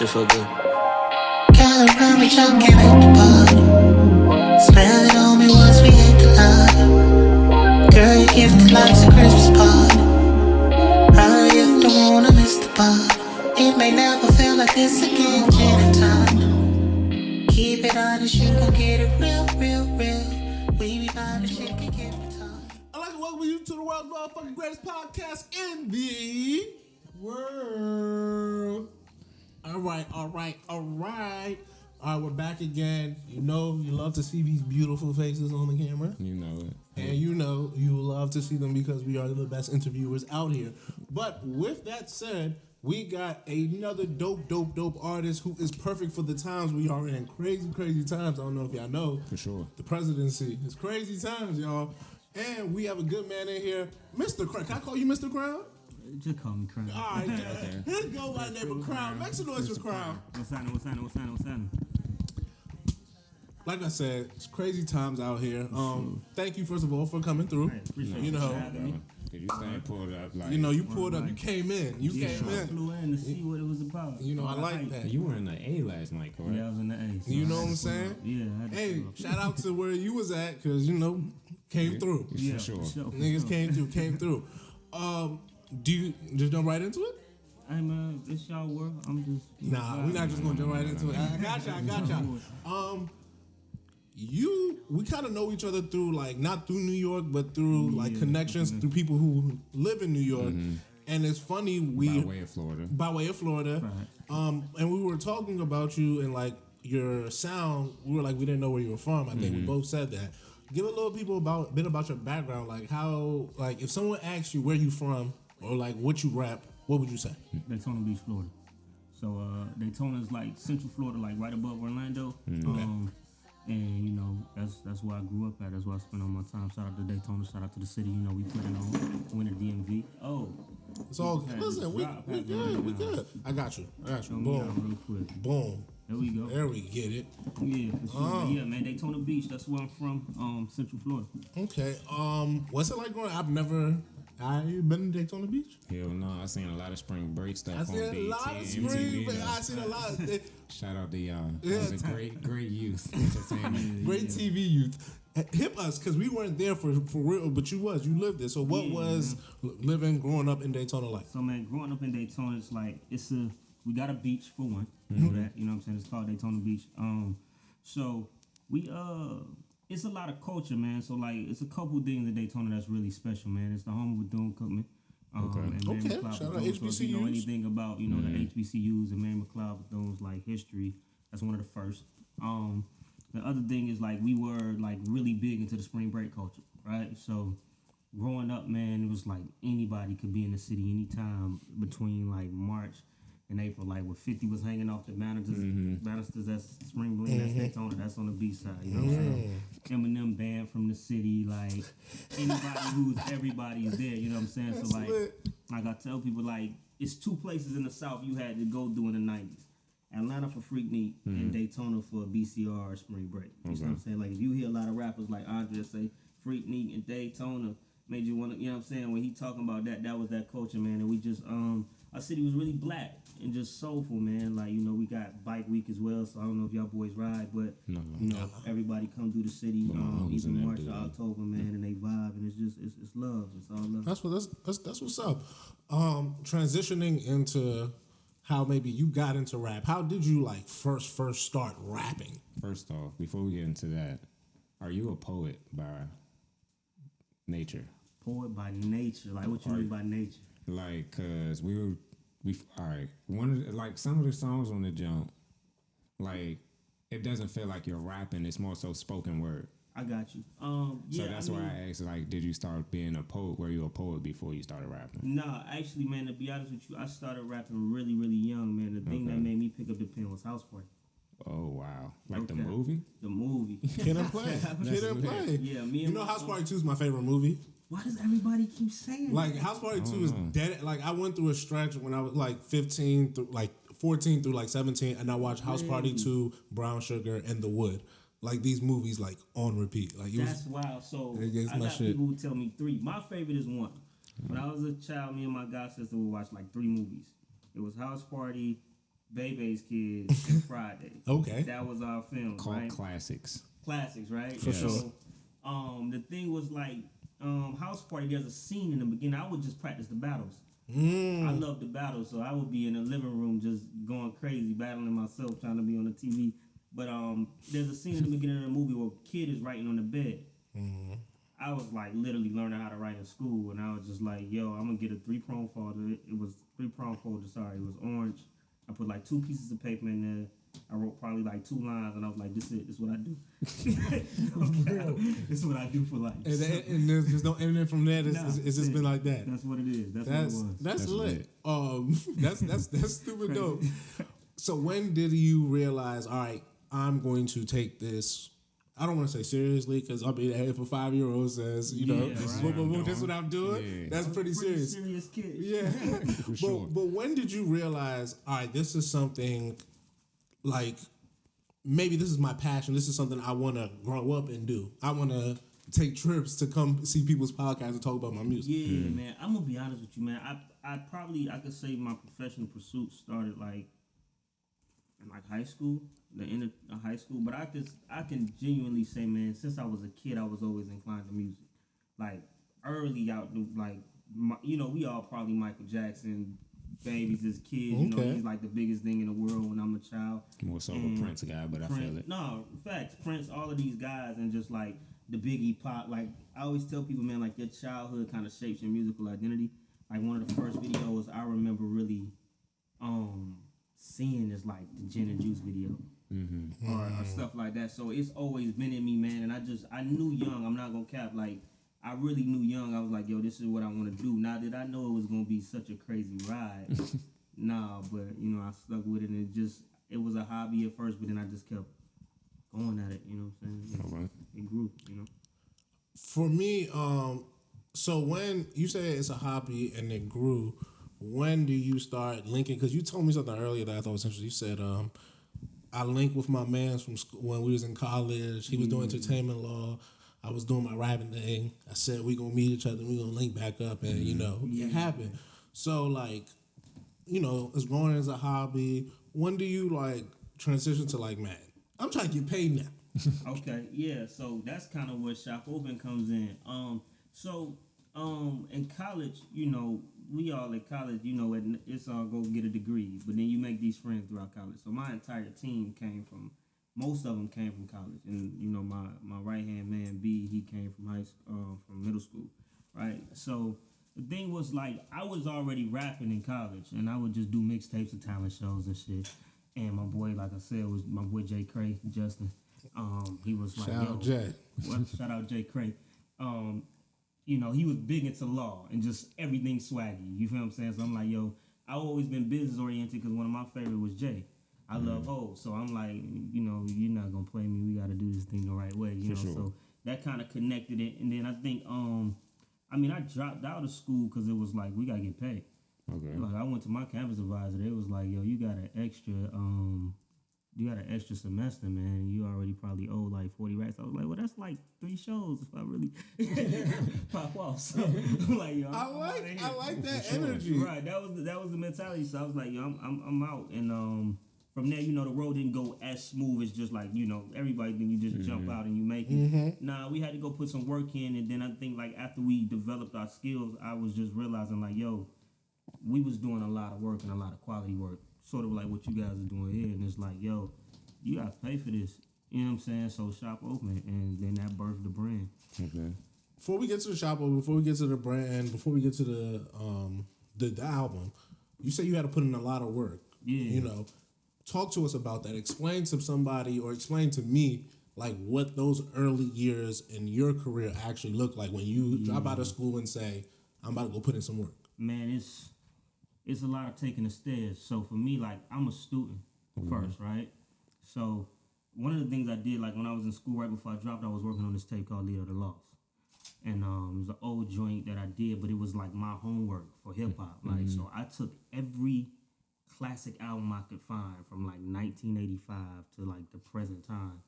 shit feel good. Girl around me, junkie at the party. Smell it on me once we hit the line. Girl, you give it like it's a Christmas party. Hurry up, don't wanna miss the party. It may never feel like this again, anytime. Keep it honest, you gon' get it real, real, real. We be fine, the shit can get retarded. I'd like to welcome you to the world's motherfucking greatest podcast in the world. All right, we're back again. You know, you love to see these beautiful faces on the camera. You know it. And you know, you love to see them because we are the best interviewers out here. But with that said, we got another dope artist who is perfect for the times we are in. Crazy times. I don't know if y'all know. For sure. The presidency. It's crazy times, y'all. And we have a good man in here, Mr. Crown. Can I call you Mr. Crown? Just call me Crown. All right, let's go by the name of Crown. Make some noise for Crown. What's happening? Like I said, it's crazy times out here. Thank you, first of all, for coming through. Appreciate You know, You stay pulled up like you know, you pulled up, you came in. I flew in to see what it was about. You know, I like that. you were in the A last night, correct? Yeah, I was in the A. So You know what I'm saying? Yeah. I had to Hey, pull up. shout out to where you was at, because, you know, came through. Yeah, For sure. Niggas came through. Do you just jump right into it? Hey man, it's y'all work. I'm just. Nah, we're not just gonna jump right into it. I got y'all. We kind of know each other through, like, not through New York, but through like connections through people who live in New York. And it's funny, By way of Florida. Right. And we were talking about you and like your sound. We were like, we didn't know where you were from. I think we both said that. Give a little people a bit about your background, like how, like if someone asks you where you from or like what you rap, what would you say? Daytona Beach, Florida. So Daytona is like Central Florida, like right above Orlando. And you know that's where I grew up at. That's where I spent all my time. Shout out to Daytona. Shout out to the city. You know we put it on. Win the DMV. Oh, It's all listen. We good. I got you. Boom. Real quick. Boom. There we go. There we get it. Yeah, for sure. Yeah, man, Daytona Beach. That's where I'm from. Central Florida. Okay. What's it like going? Have you been to Daytona Beach? Hell no, I seen a lot of spring break stuff I on seen a BET, lot of MTV, spring. though. I seen a lot. Shout out to y'all. That was a great youth entertainment. Great TV youth. Hip us, because we weren't there for real, but you lived there. So what was growing up in Daytona like? So man, growing up in Daytona, it's like we got a beach for one. You know that. You know what I'm saying? It's called Daytona Beach. So we it's a lot of culture, man. So like it's a couple things in Daytona that's really special, man. It's the home of Bethune-Cookman. And Mary McLeod Shout out Bethune. So if you know HBCUs. anything about, you know, the HBCUs and Mary McLeod Bethune's like history, that's one of the first. The other thing is like we were like really big into the spring break culture, right? So growing up, man, it was like anybody could be in the city anytime between like March and April. Like with 50 was hanging off the banisters, that's Spring Bling, that's Daytona, that's on the beach side, you know what I'm saying? Eminem band from the city, like anybody everybody is there, you know what I'm saying? That's so like I tell people, like it's two places in the South you had to go do in the 90s. Atlanta for Freaknik and Daytona for BCR or Spring Break. You know what I'm saying? Like if you hear a lot of rappers like Andre say Freaknik and Daytona made you want to, you know what I'm saying? When he talking about that was that culture, man. And we just our city was really black and just soulful, man. Like, you know, we got bike week as well, so I don't know if y'all boys ride, but you know, everybody come through the city, even March or October, man, and they vibe, and it's love. It's all love. That's what's up. Transitioning into how maybe you got into rap. How did you like first start rapping? First off, before we get into that, are you a poet by nature? Poet by nature, like what you mean by nature? Like, cause we all right. One of like some of the songs on the jump, like it doesn't feel like you're rapping. It's more so spoken word. I got you. So that's why I asked, like, did you start being a poet? Were you a poet before you started rapping? Nah, actually, man, to be honest with you, I started rapping really, really young, man. The thing that made me pick up the pen was House Party. Oh, wow. Like the movie? The movie. Kid and Play. Kid and Play. Yeah, me You and know House Party 2 is my favorite movie. Why does everybody keep saying Like, that? House Party 2 is dead. Like, I went through a stretch when I was like 15 through like 14 through like 17, and I watched House Party 2, Brown Sugar, and The Wood. Like these movies, like on repeat. Like that's wild. So it's I my got shit. people who tell me 3. My favorite is 1. When I was a child, me and my god sister would watch like 3 movies. It was House Party, Bebe's Kids, and Friday. Okay. That was our film, Called right? classics. Classics, right? For sure. So, the thing was like, House Party, there's a scene in the beginning. I would just practice the battles. I love the battles, so I would be in the living room just going crazy, battling myself, trying to be on the TV. But there's a scene in the beginning of the movie where a kid is writing on the bed. I was like literally learning how to write in school, and I was just like, yo, I'm gonna get a 3-prong folder. It was 3-prong folder, sorry. It was orange. I put like 2 pieces of paper in there. I wrote probably like 2 lines, and I was like, this is it. This is what I do. This is what I do for life. And there's no ending from there. It's just been like that. That's what it is. That's what it was. That's lit. That's stupid dope. So when did you realize, all right, I'm going to take this? I don't want to say seriously because I'll be there if a 5-year-old says, you know, right. that's what I'm doing. Yeah. That's pretty serious. Serious kid. Yeah. For sure. But when did you realize, all right, this is something like maybe this is my passion. This is something I want to grow up and do. I want to take trips to come see people's podcasts and talk about my music. Yeah, man. I'm gonna be honest with you, man. I could say my professional pursuit started like in like high school, the end of high school. But I can genuinely say, man, since I was a kid, I was always inclined to music. Like early out, like we all probably Michael Jackson babies as kids. You know, he's like the biggest thing in the world when I'm a child. More so of a Prince guy, but I feel it. No, facts. Prince, all of these guys, and just like the Biggie Pop. Like I always tell people, man, like your childhood kind of shapes your musical identity. Like one of the first videos I remember really seeing is like the Gin and Juice video. Or stuff like that. So it's always been in me, man. And I knew young, I'm not gonna cap, like I really knew young, I was like, yo, this is what I want to do. Now did I know it was gonna be such a crazy ride? Nah, but I stuck with it, and it was a hobby at first, but then I just kept going at it, you know what I'm saying? All right. It grew, For me, so when you say it's a hobby and it grew, when do you start linking? Because you told me something earlier that I thought was interesting. You said, I linked with my man from school when we was in college. He was doing entertainment law. I was doing my rapping thing. I said, we gonna meet each other. We gonna link back up, and it happened. So like, it's growing as a hobby. When do you like transition to like, man, I'm trying to get paid now? Okay, yeah. So that's kind of where Shop Open comes in. In college, we all in college, it's all go get a degree, but then you make these friends throughout college. So my entire team most of them came from college, and my right hand man B, he came from middle school, right? So the thing was like I was already rapping in college, and I would just do mixtapes and talent shows and shit. And my boy, like I said, was my boy Jay Cray, Justin. He was like, Shout out Jay. Shout out Jay Cray. He was big into law and just everything swaggy. You feel what I'm saying? So I'm like, yo, I've always been business oriented because one of my favorite was Jay. I love Ho. So I'm like, you're not going to play me. We got to do this thing the right way, you know? Sure. So that kind of connected it. And then I think, I dropped out of school because it was like, we got to get paid. Okay. Like I went to my campus advisor. They was like, yo, you got an extra semester, man. You already probably owe like 40 racks. I was like, well, that's like 3 shows if I really pop off. So I'm like, yo, I like that energy. Right. That was the mentality. So I was like, yo, I'm out. And from there, the road didn't go as smooth as just like, everybody then you just jump out and you make it. Nah, we had to go put some work in, and then I think like after we developed our skills, I was just realizing like, yo, we was doing a lot of work and a lot of quality work. Sort of like what you guys are doing here, and it's like, yo, you gotta pay for this. You know what I'm saying? So Shop Open, and then that birthed the brand. Okay. Before we get to the Shop Open, before we get to the brand, before we get to the album, you say you had to put in a lot of work. Yeah. Talk to us about that. Explain to somebody or explain to me like what those early years in your career actually look like when you drop out of school and say, I'm about to go put in some work. Man, it's a lot of taking the stairs. So for me, like I'm a student first, right? So one of the things I did, like when I was in school right before I dropped, I was working on this tape called Leader of the Lost. And it was an old joint that I did, but it was like my homework for hip hop. Like so I took every classic album I could find from like 1985 to like the present time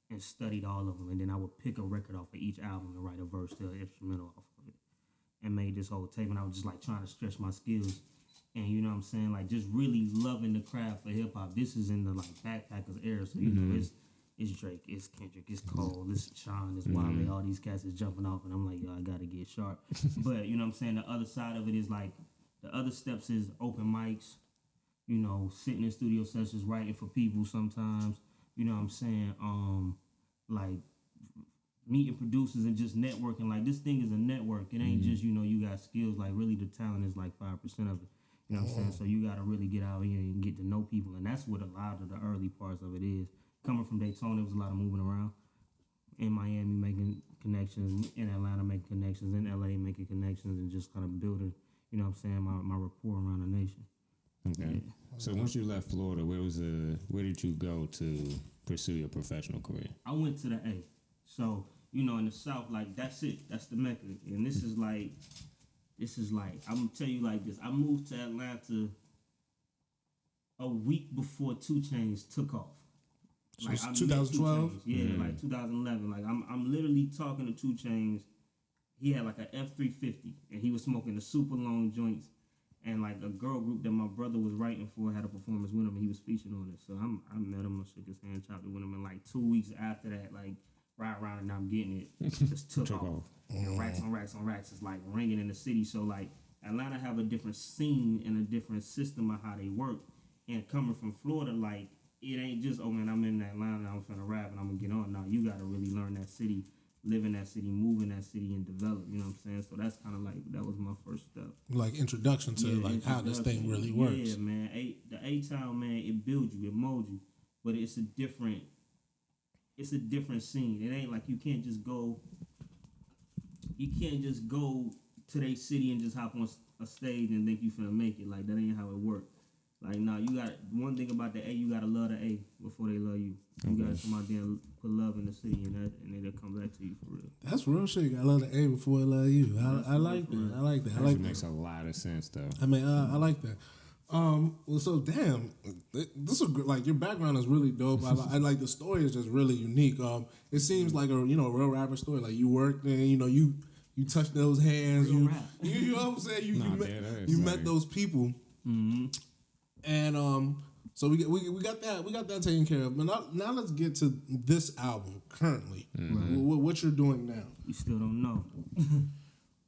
and studied all of them. And then I would pick a record off of each album and write a verse to an instrumental off of it. And made this whole tape, and I was just like trying to stretch my skills. And you know what I'm saying, like just really loving the craft of hip hop. This is in the like backpackers era, so you know it's Drake, it's Kendrick, it's Cole, it's Sean, it's Wale, all these cats is jumping off, and I'm like, yo, I gotta get sharp. But you know what I'm saying, the other side of it is like the other steps is open mics, you know, sitting in studio sessions, writing for people sometimes, you know what I'm saying, like meeting producers and just networking. Like this thing is a network. It ain't just, you know, you got skills. Like really the talent is like 5% of it. You know what I'm saying? So you gotta really get out here and get to know people, and that's what a lot of the early parts of it is. Coming from Daytona, it was a lot of moving around. In Miami, making connections. In Atlanta, making connections. In LA, making connections, and just kind of building, you know what I'm saying, my rapport around the nation. Okay. Yeah. So once you left Florida, where did you go to pursue your professional career? I went to the A. So, you know, in the South, like that's it. That's the Mecca. And this is like, I'm gonna tell you like this. I moved to Atlanta a week before 2 Chainz took off. So Like it's 2012? Yeah, like 2011. Like I'm literally talking to 2 Chainz. He had like an F350 and he was smoking the super long joints. And like a girl group that my brother was writing for had a performance with him and he was featured on it. So I met him, I shook his hand, chopped it with him, and like 2 weeks after that, like right around and I'm getting it, just took off. And racks on racks on racks. It's like ringing in the city. So like Atlanta have a different scene and a different system of how they work. And coming from Florida, like it ain't just, oh man, I'm in Atlanta, I'm finna rap and I'm gonna get on. No, you gotta really learn that city, live in that city, move in that city, and develop. You know what I'm saying? So that's kind of like, that was my first step. Like introduction to how this thing really works. Yeah, man. The A-Town, man, it builds you, it molds you, but it's a different scene. It ain't like you can't just go to their city and just hop on a stage and think you finna make it. Like that ain't how it works. Like, nah, you got one thing about the A, you gotta love the A before they love you. You gotta come out there and put love in the city, and it'll come back to you for real. That's real shit. You gotta love the A before they love you. I like that. I like that. I like that. Makes a lot of sense, though. I mean, I like that. Well, so damn, this is like your background is really dope. I like the story is just really unique. It seems like a real rapper story. Like you worked and you touched those hands. You know what I'm saying? You met those people. Mm-hmm. And so we got that taken care of. But now let's get to this album currently. Mm-hmm. What you're doing now? We still don't know.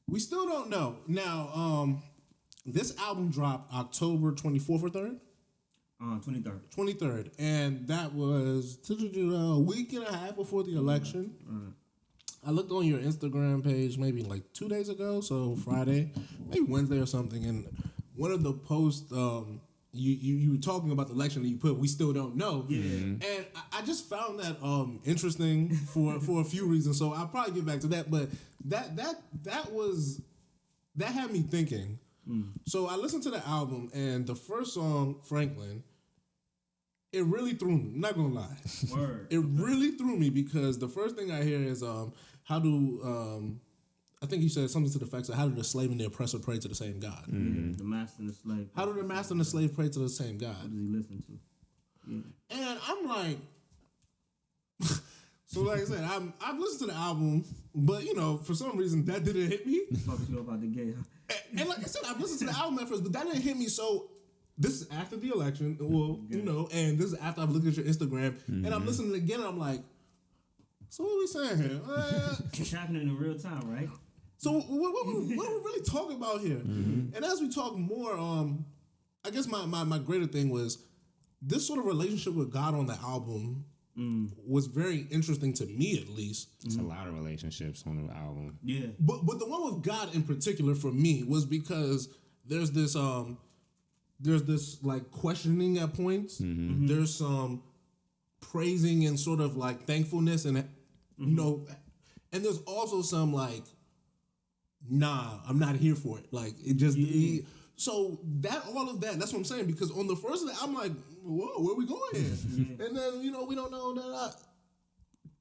We still don't know. Now, this album dropped October 24th or 3rd? 23rd. 23rd. And that was a week and a half before the election. I looked on your Instagram page maybe like 2 days ago, so Friday, maybe Wednesday or something, and one of the posts, you were talking about the election and you put, we still don't know. Yeah. And I just found that interesting for a few reasons, so I'll probably get back to that, but that had me thinking. So I listened to the album, and the first song, Franklin, it really threw me. I'm not gonna lie. Word. It really threw me because the first thing I hear is how do I think you said something to the effect of how do the slave and the oppressor pray to the same God? Yeah, the master and the slave. How do the master and the slave pray to the same God? What does he listen to? Yeah. And I'm like, so like I said, I've listened to the album, but for some reason that didn't hit me. Fucked you up out the gate, huh? And like I said, I've listened to the album at first, but that didn't hit me. So this is after the election, and this is after I've looked at your Instagram, and I'm listening again, and I'm like, so what are we saying here? It's happening in real time, right? So what are we really talking about here? Mm-hmm. And as we talk more, I guess my greater thing was this sort of relationship with God on the album was very interesting to me, at least. It's a lot of relationships on the album. Yeah. But the one with God in particular for me was because there's this like questioning at points. Mm-hmm. There's some praising and sort of like thankfulness and and there's also some like, nah, I'm not here for it. Like it just so that all of that, that's what I'm saying, because on the first of that, I'm like, whoa, where are we going here? And then we don't know that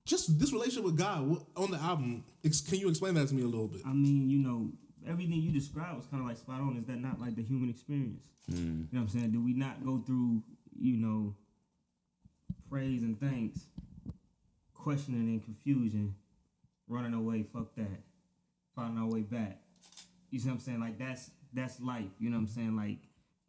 just this relationship with God on the album. Can you explain that to me a little bit? I mean, everything you described was kind of like spot on. Is that not like the human experience? You know what I'm saying? Do we not go through, praise and thanks, questioning and confusion, running away, fuck that, finding our way back? You see what I'm saying? Like that's life. You know what I'm saying? Like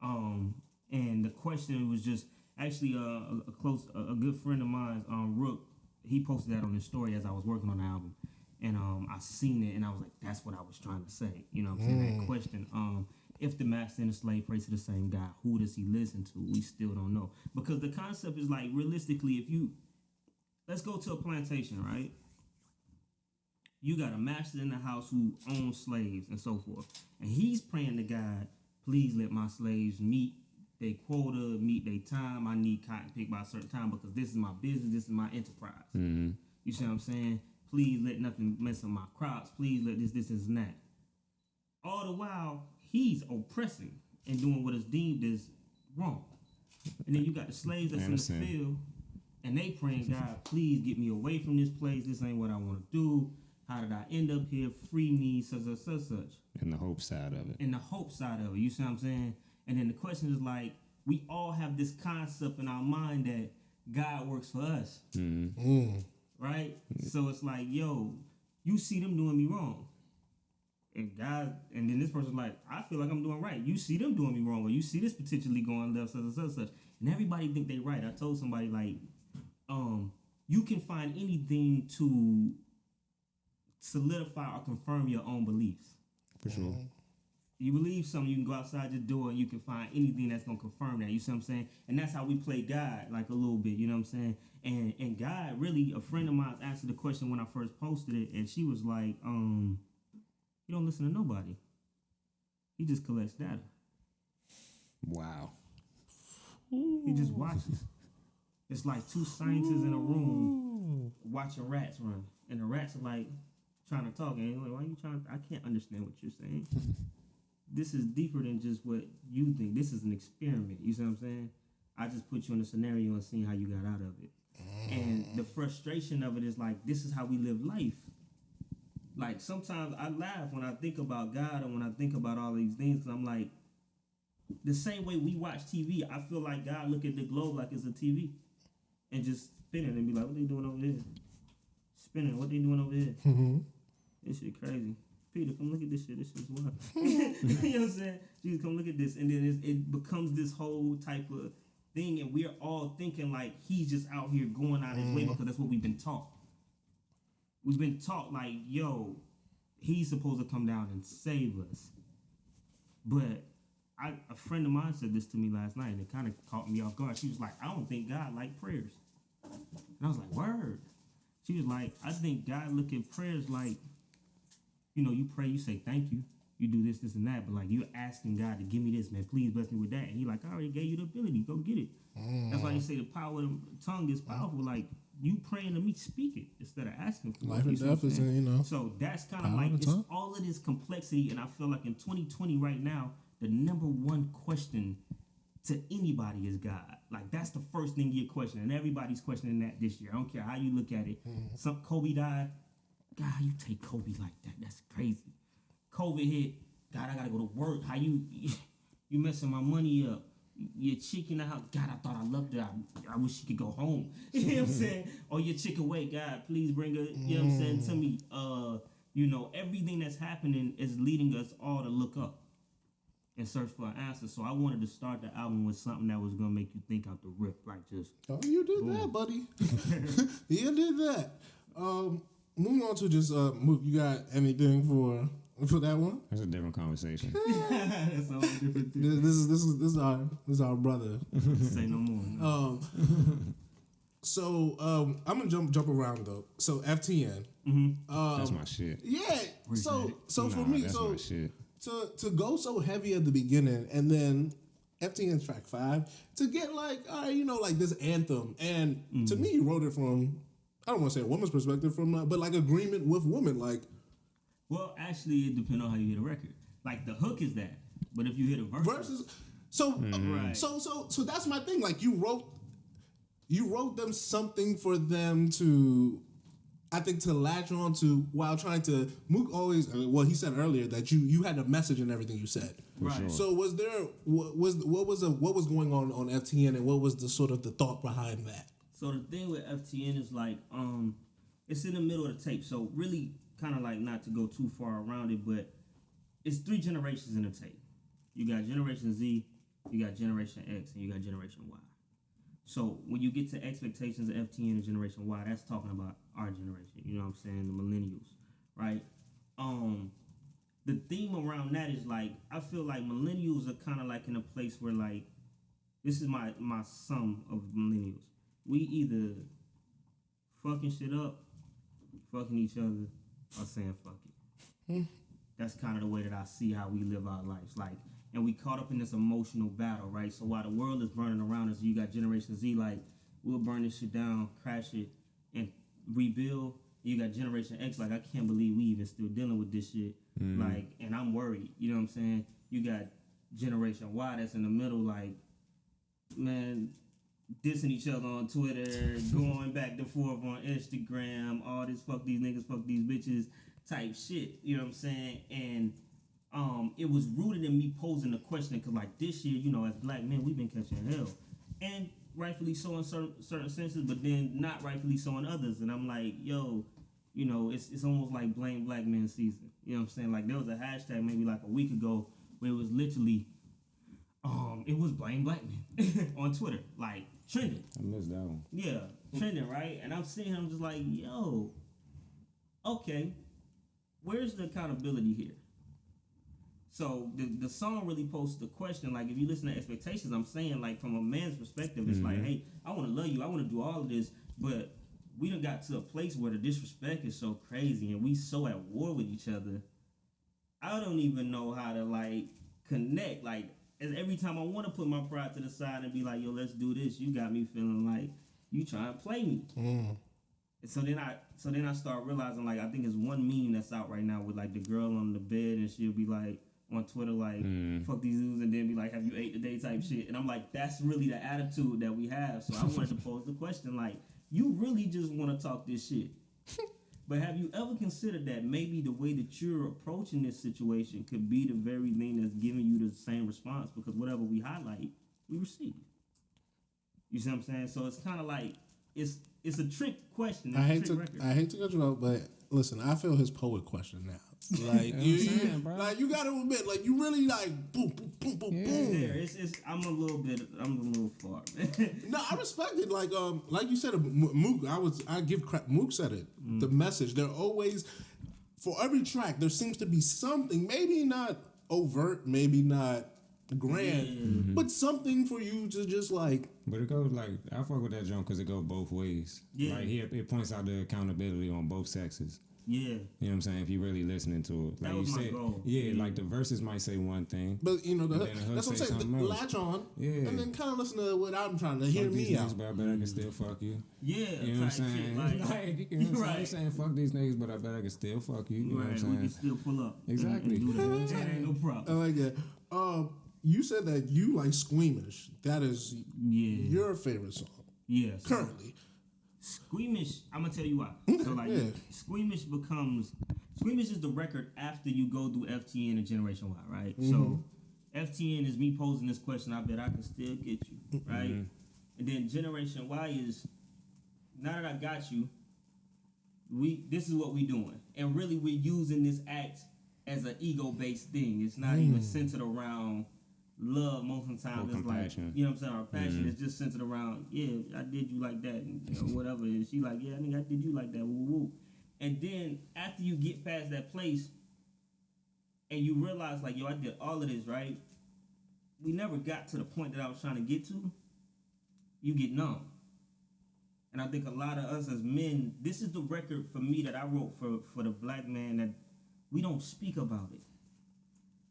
And the question was just actually a good friend of mine, Rook. He posted that on his story as I was working on the album, and I seen it and I was like, that's what I was trying to say. You know what I'm saying? That question. If the master and the slave pray to the same God, who does he listen to? We still don't know, because the concept is like, realistically, let's go to a plantation, right? You got a master in the house who owns slaves and so forth, and he's praying to God, please let my slaves meet their quota, meet their time. I need cotton picked by a certain time because this is my business, this is my enterprise. Mm-hmm. You see what I'm saying? Please let nothing mess up my crops. Please let this, and that. All the while, he's oppressing and doing what is deemed as wrong. And then you got the slaves that's in the field, and they praying, God, please get me away from this place. This ain't what I want to do. How did I end up here? Free me, such. And the hope side of it. And the hope side of it, you see what I'm saying? And then the question is like, we all have this concept in our mind that God works for us. Mm-hmm. Right? So it's like, yo, you see them doing me wrong. And God, and then this person's like, I feel like I'm doing right. You see them doing me wrong, or you see this potentially going left, such. And everybody think they right. I told somebody like, you can find anything to solidify or confirm your own beliefs. For sure. You believe something, you can go outside your door and you can find anything that's gonna confirm that. You see what I'm saying? And that's how we play God, like a little bit. You know what I'm saying? And God, really, a friend of mine answered the question when I first posted it, and she was like, "You don't listen to nobody. He just collects data. Wow. He just watches. It's like two scientists in a room watching rats run, and the rats are like trying to talk, and they're like, why are you trying? I can't understand what you're saying." This is deeper than just what you think. This is an experiment. You see what I'm saying? I just put you in a scenario and seeing how you got out of it. And the frustration of it is like, this is how we live life. Like, sometimes I laugh when I think about God and when I think about all these things, because I'm like, the same way we watch TV, I feel like God look at the globe like it's a TV and just spin it and be like, what they doing over there? Spinning, what they doing over here? Mm-hmm. This shit crazy. Peter, come look at this shit. This shit's wild. You know what I'm saying? Jesus, come look at this. And then it becomes this whole type of thing, and we're all thinking like he's just out here going out his way because that's what we've been taught. We've been taught like, yo, he's supposed to come down and save us. But a friend of mine said this to me last night, and it kind of caught me off guard. She was like, I don't think God likes prayers. And I was like, word. She was like, I think God look at prayers like, you know, you pray, you say thank you, you do this, this, and that, but like you're asking God to give me this, man, please bless me with that. And he like, I already gave you the ability, go get it. That's why they say the power of the tongue is powerful. Like, you praying to me, speak it instead of asking for Life it. and death is, you know. So that's kind of power like, of the it's tongue. all of this complexity, and I feel like in 2020 right now, the number one question to anybody is God. Like, that's the first thing you're questioning, and everybody's questioning that this year. I don't care how you look at it. Some Kobe died. God, how you take Kobe like that? That's crazy. COVID hit. God, I gotta go to work. How you messing my money up? Your chick in the house. God, I thought I loved her. I wish she could go home. You know what I'm saying? Or your chick away. God, please bring her. You know what I'm saying to me? You know, everything that's happening is leading us all to look up and search for an answer. So I wanted to start the album with something that was gonna make you think out the rip, like just. Oh, you did that, buddy. You did that. Moving on to just you got anything for that one? That's a different conversation. That's a whole different thing. This is our brother. Say no more. So I'm gonna jump around though. So FTN. That's my shit. Yeah. So for me, that's so my shit. to go so heavy at the beginning and then FTN's track 5 to get like, all right, you know, like this anthem, and to me, you wrote it from, I don't want to say a woman's perspective, but like agreement with women, like. Well, actually, it depends on how you hit a record. Like, the hook is that, but if you hit a verse, right. So that's my thing. Like, you wrote them something for them to, I think, to latch on to while trying to. Mook always, well, he said earlier that you had a message in everything you said. right? Sure. So was there what was going on FTN, and what was the sort of the thought behind that? So the thing with FTN is like, it's in the middle of the tape. So really, kind of like, not to go too far around it, but it's 3 generations in the tape. You got Generation Z, you got Generation X, and you got Generation Y. So when you get to expectations of FTN and Generation Y, that's talking about our generation. You know what I'm saying? The millennials, right? The theme around that is like, I feel like millennials are kind of like in a place where like, this is my sum of millennials. We either fucking shit up, fucking each other, or saying fuck it. That's kind of the way that I see how we live our lives. Like, and we caught up in this emotional battle, right? So while the world is burning around us, you got Generation Z, like, we'll burn this shit down, crash it, and rebuild. You got Generation X, like, I can't believe we even still dealing with this shit. Like, and I'm worried, you know what I'm saying? You got Generation Y that's in the middle, like, man, dissing each other on Twitter, going back and forth on Instagram, all this fuck these niggas, fuck these bitches type shit, you know what I'm saying? And it was rooted in me posing the question, because like this year, you know, as black men, we've been catching hell. And rightfully so in certain senses, but then not rightfully so in others. And I'm like, yo, you know, it's almost like blame black men season. You know what I'm saying? Like there was a hashtag maybe like a week ago where it was literally, it was blame black men on Twitter, like trending. I missed that one. Yeah, trending, right? And I'm seeing him just like, yo, okay, where's the accountability here? So the song really poses the question, like if you listen to Expectations, I'm saying like from a man's perspective, it's like, hey, I want to love you, I want to do all of this, but we done got to a place where the disrespect is so crazy and we so at war with each other. I don't even know how to like connect. Like every time I want to put my pride to the side and be like, yo, let's do this, you got me feeling like you trying to play me. And so then I start realizing, like, I think it's one meme that's out right now with like the girl on the bed and she'll be like on Twitter like fuck these dudes and then be like, have you ate today type shit. And I'm like, that's really the attitude that we have. So I wanted to pose the question, like, you really just want to talk this shit. But have you ever considered that maybe the way that you're approaching this situation could be the very thing that's giving you the same response? Because whatever we highlight, we receive. You see what I'm saying? So it's kind of like, it's a trick question. I hate to cut you off, but listen, I feel his poet question now. Like you gotta admit, like you really like boom, boom, boom, boom, boom. Yeah, I'm a little far. No, I respect it. Like you said, Mook. I give crap. Mook said it. The message. They're always, for every track, there seems to be something. Maybe not overt, maybe not grand, but something for you to just like. But it goes like, I fuck with that joint because it goes both ways. Yeah. Like it points out the accountability on both sexes. Yeah. You know what I'm saying? If you're really listening to it. Like that was you my said, goal. Yeah, like the verses might say one thing. But you know, that's what I'm saying. Else. Latch on, yeah, and then kind of listen to what I'm trying to hear me out. But I bet I can still fuck you. Yeah, you know what I'm saying? Like, you know what I'm saying? I'm saying fuck these niggas, but I bet I can still fuck you. You know what I'm saying? We can still pull up. Exactly. And do that. That ain't no problem. I like that. You said that you like Squeamish. That is your favorite song. Yeah. Currently. Squeamish, I'm gonna tell you why. So like Squeamish is the record after you go through FTN and Generation Y, right? So FTN is me posing this question, I bet I can still get you, right? And then Generation Y is, now that I got you, this is what we doing. And really we're using this act as an ego-based thing. It's not even centered around love most of the time. It's compassion. Like, you know what I'm saying? Our passion is just centered around, yeah, I did you like that, and you know, whatever. And she like, yeah, I think I did you like that, woo woo. And then after you get past that place and you realize, like, yo, I did all of this, right? We never got to the point that I was trying to get to. You get numb. And I think a lot of us as men, this is the record for me that I wrote for the black man, that we don't speak about it.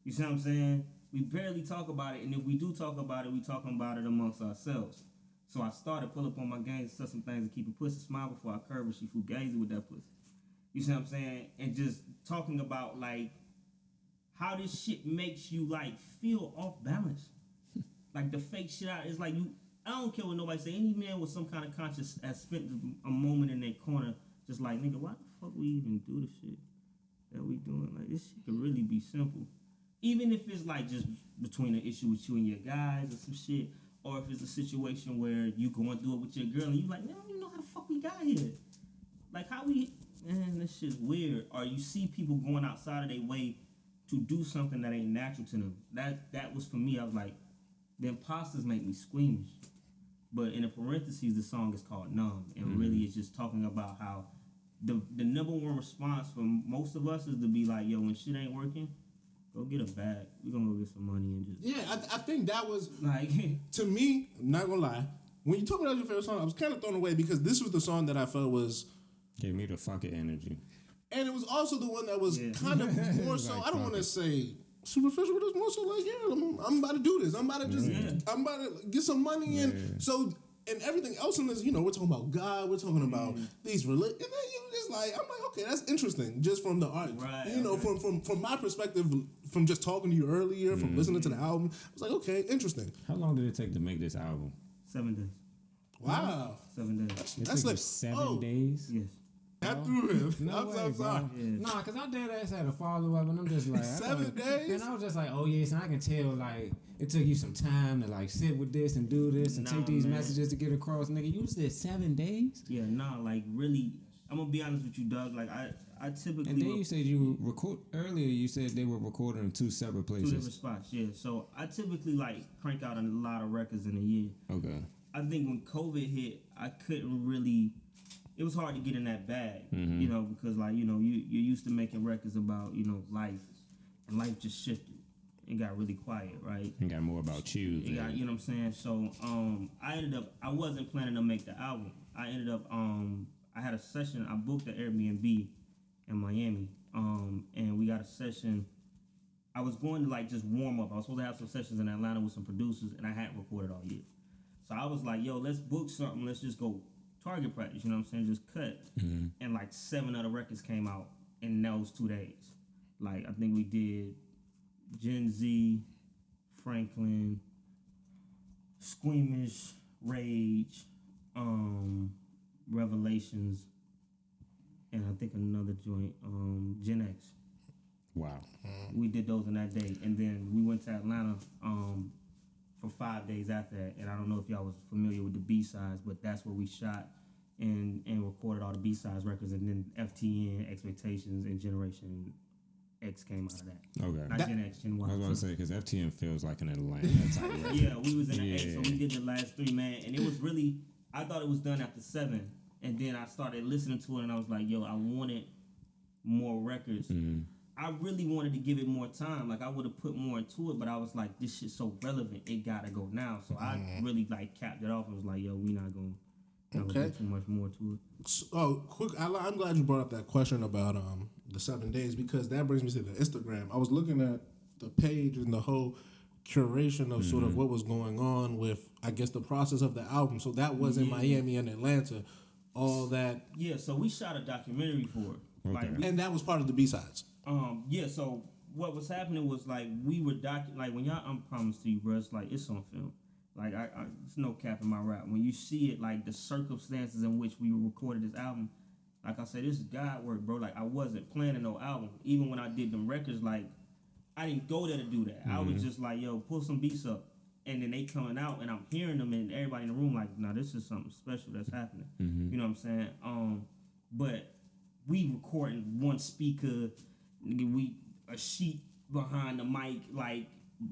You see what I'm saying? We barely talk about it, and if we do talk about it, we talking about it amongst ourselves. So I started pull up on my game, say some things, and keep a pussy smile before I curve her. She fugazi with that pussy. You see what I'm saying? And just talking about like how this shit makes you like feel off balance. Like the fake shit out is like you. I don't care what nobody say. Any man with some kind of conscience has spent a moment in their corner, just like, nigga, why the fuck we even do the shit that we doing? Like this shit could really be simple. Even if it's like just between an issue with you and your guys or some shit, or if it's a situation where you going through it with your girl and you like, man, I don't even know how the fuck we got here. Like how we, man, this shit's weird. Or you see people going outside of their way to do something that ain't natural to them. That was for me. I was like, The imposters make me squeamish. But in the parentheses, the song is called Numb. And really it's just talking about how the number one response from most of us is to be like, yo, when shit ain't working, go get a bag. We're going to go get some money and just... Yeah, I think that was, Like... to me, I'm not going to lie, when you told me that was your favorite song, I was kind of thrown away because this was the song that I felt was... Gave me the fuck it energy. And it was also the one that was kind of more so, Like, I don't want to say superficial, but it was more so like, yeah, I'm about to do this. I'm about to just, I'm about to get some money in. So, and everything else in this, you know, we're talking about God, we're talking about these religion, and then you just like, I'm like, okay, that's interesting, just from the art. Right, you know, from my perspective, from just talking to you earlier, from listening to the album, I was like, okay, interesting. How long did it take to make this album? 7 days. Wow. 7 days. It That's took you like 7 days? Yes. I threw him. No I'm way, so bro. sorry. Nah, because I dead ass had a follow up, and I'm just like 7 days? And I was just like, oh yes, and I can tell like it took you some time to like sit with this and do this and take these messages to get across, nigga. You said 7 days, Yeah, nah, like really, I'm gonna be honest with you, Doug. Like I typically and then you said you record earlier. You said they were recording in 2 separate two places. different spots. Yeah, so I typically like crank out a lot of records in a year. Okay. I think when COVID hit, I couldn't really. It was hard to get in that bag, you know, because like you're used to making records about life, and life just shifted and got really quiet, right? And got more about you. It got, you know what I'm saying? So I wasn't planning to make the album. I ended up I had a session. I booked the Airbnb in Miami, and we got a session. I was going to like just warm up. I was supposed to have some sessions in Atlanta with some producers, and I hadn't recorded all year. So I was like, yo, let's book something. Let's just go target practice, you know what I'm saying? Just cut. And like 7 other records came out in those 2 days. Like I think we did Gen Z, Franklin, Squeamish, Rage, Revelations, and I think another joint, Gen X. Wow. We did those in that day. And then we went to Atlanta for 5 days after that. And I don't know if y'all was familiar with the B-sides, but that's where we shot and recorded all the B-sides records. And then FTN, Expectations, and Generation X came out of that. Okay. Not Gen X, Gen Y. I was going to say, because FTN feels like an Atlanta type record. Yeah, we was in the X, so we did the last 3, man. And it was really, I thought it was done after 7. And then I started listening to it, and I was like, yo, I wanted more records. I really wanted to give it more time. Like I would have put more into it, but I was like, this shit's so relevant, it gotta go now. So I really like capped it off and was like, yo, we not gonna do too much more to it. Oh, quick! I'm glad you brought up that question about the 7 days because that brings me to the Instagram. I was looking at the page and the whole curation of sort of what was going on with, I guess, the process of the album. So that was in Miami and Atlanta, all that. Yeah, so we shot a documentary for it. Okay. Like, And that was part of the B-sides. yeah, so what was happening was like we were like when y'all unpromised to you, bro, it's like it's on film. Like I it's no cap in my rap. When you see it, like the circumstances in which we recorded this album, like I said, this is God work, bro. Like I wasn't planning no album. Even when I did them records, like I didn't go there to do that. I was just like, yo, pull some beats up. And then they coming out and I'm hearing them and everybody in the room like, nah, this is something special that's happening. You know what I'm saying? But we recording one speaker, we a sheet behind the mic, like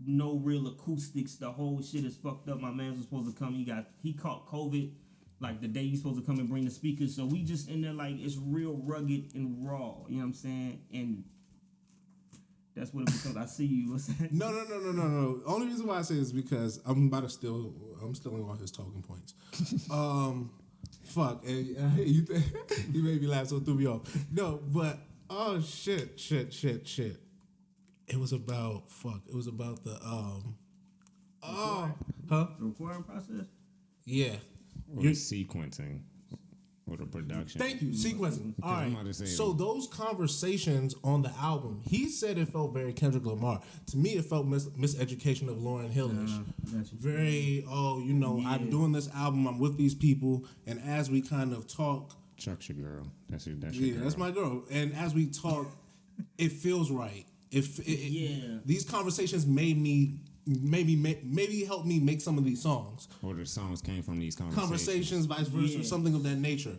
no real acoustics. The whole shit is fucked up. My man was supposed to come. He caught COVID like the day he's supposed to come and bring the speakers. So we just in there like it's real rugged and raw. You know what I'm saying? And that's what it becomes. I see you. What's that? No. Only reason why I say is because I'm stealing all his talking points. Fuck. Hey, you made me laugh, so it threw me off. No, but oh shit. It was about the The recording process? Yeah. Or the sequencing. Or the production. Thank you. Sequencing. All I'm right. about to say So those conversations on the album, he said it felt very Kendrick Lamar. To me, it felt miseducation of Lauryn Hill-ish. Very, I'm doing this album. I'm with these people, and as we kind of talk, Chuck's your girl. That's your girl. that's my girl. And as we talk, it feels right. These conversations maybe help me make some of these songs. Or the songs came from these Conversations, vice versa, something of that nature.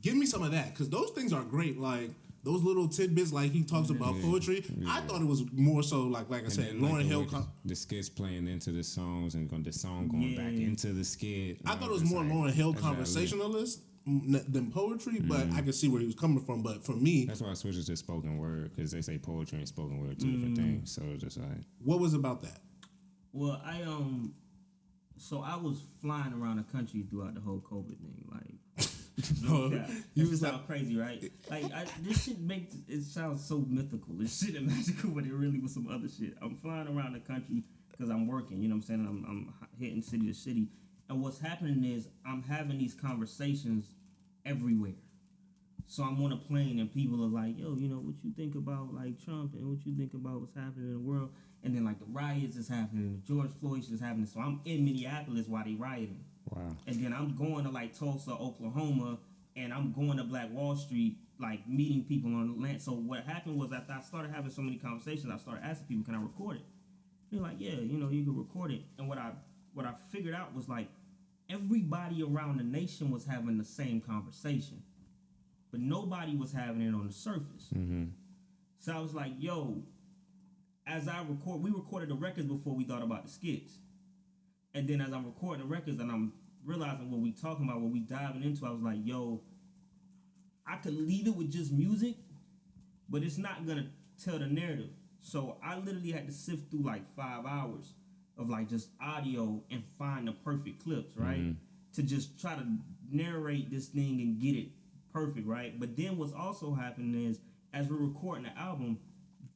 Give me some of that, because those things are great. Like, those little tidbits, like he talks about poetry. I thought it was more so like I said, then, Lauryn the Hill. way the skits playing into the songs and the song going back into the skit. I thought it was more Lauryn Hill conversationalist than poetry, but I could see where he was coming from. But for me, that's why I switched to spoken word, because they say poetry and spoken word two different things. So it's just like, what was about that? Well, so I was flying around the country throughout the whole COVID thing, like. You was sound crazy, right? Like this shit makes it sound so mythical. This shit is magical, but it really was some other shit. I'm flying around the country because I'm working. You know what I'm saying? I'm hitting city to city, and what's happening is I'm having these conversations everywhere. So I'm on a plane and people are like, "Yo, you know what you think about like Trump and what you think about what's happening in the world?" And then like the riots is happening, the George Floyd shit is happening. So I'm in Minneapolis while they rioting. wow. And then I'm going to like Tulsa, Oklahoma, and I'm going to Black Wall Street, like meeting people on the land. So what happened was after I started having so many conversations, I started asking people, "Can I record it?" They're like, "Yeah, you know, you can record it." And what I figured out was like everybody around the nation was having the same conversation, but nobody was having it on the surface. So I was like, "Yo." As I record, we recorded the records before we thought about the skits. And then as I'm recording the records and I'm realizing what we talking about, what we diving into, I was like, yo, I could leave it with just music, but it's not gonna tell the narrative. So I literally had to sift through like 5 hours of like just audio and find the perfect clips, right? To just try to narrate this thing and get it perfect, right? But then what's also happening is as we're recording the album,